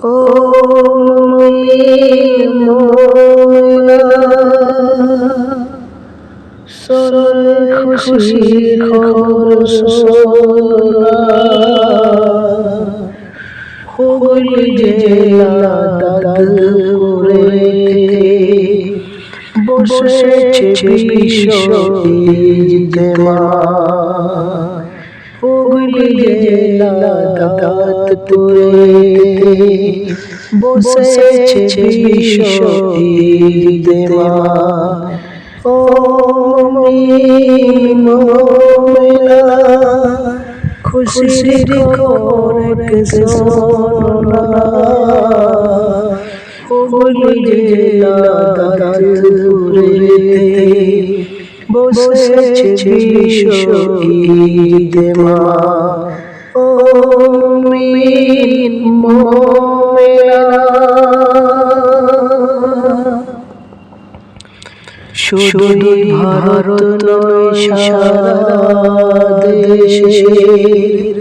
ও মোমিনা সরে খুশির খবর শোনা হুগলি জেলা দাদপুরে বসেছে বিশ্ব ইজতেমা হুগলি জেলা দাদপুরে বসেছে বিশ্ব ইজতেমা ও মোমিনা খুশির খবর শোনা হুগলি জেলা দাদপুরে বসেছে বিশ্ব ইজতেমা ও মোমিনা শুধু ভারত নয় সারা দেশের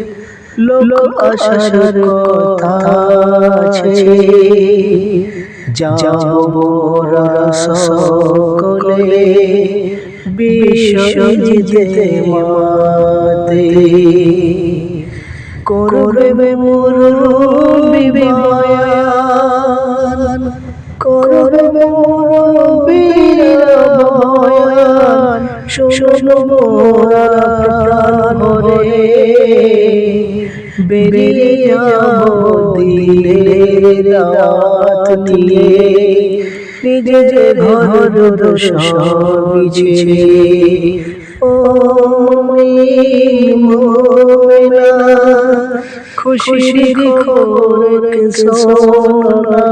লোক আসার কথা আছে যাবরা সকলে বিশ্ব ইজতেমাতে করবে মুরব্বি বয়ান করবে মুরব্বি বয়ান শুনবো প্রাণ ভরে বেরিয়ে যাব দিলের দাওয়াত নিয়ে নিজের ঘর সবিছে ও মোমিনা খুশির খবর শোনা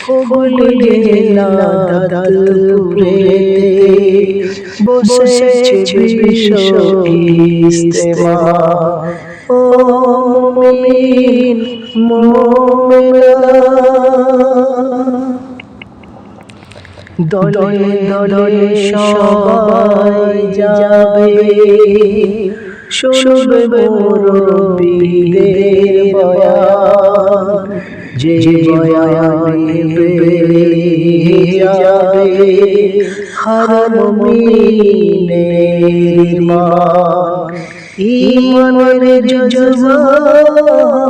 হুগলি জেলা দাদপুরে বসেছে বিশ্ব ইজতেমা ও মোমিনা দলে দলে সবাই যাবে শুনবে মুরব্বিদের বয়ান যে বয়ানে বেরিয়ে যাবে হার মুমিনের ঈমান ঈমানের জজবা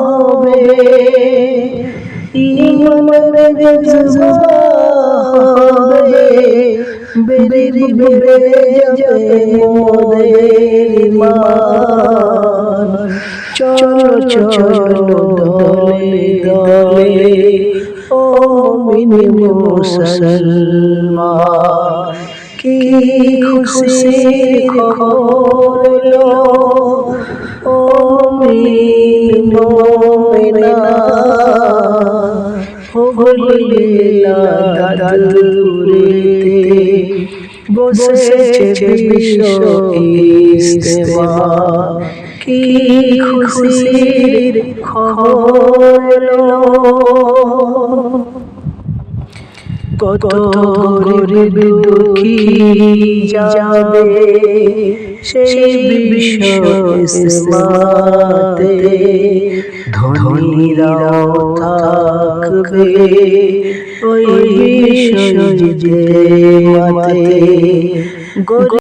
হবে ঈমানের জজবা হবে বেরিয়ে যাবে মোদের ঈমান চলো চলো দলে দলে ও মুমিন মুসলমান কি খুশির খবর লো ও মোমিনা হুগলি জেলা দাদপুরে বসেছে বিশ্ব ইজতেমা কি খুশির খবর লো কত গরিব দুঃখী যাবে সেই বিশ্ব ইজতেমাতে ধনীরাও থাকবে ওই বিশ্ব ইজতেমাতে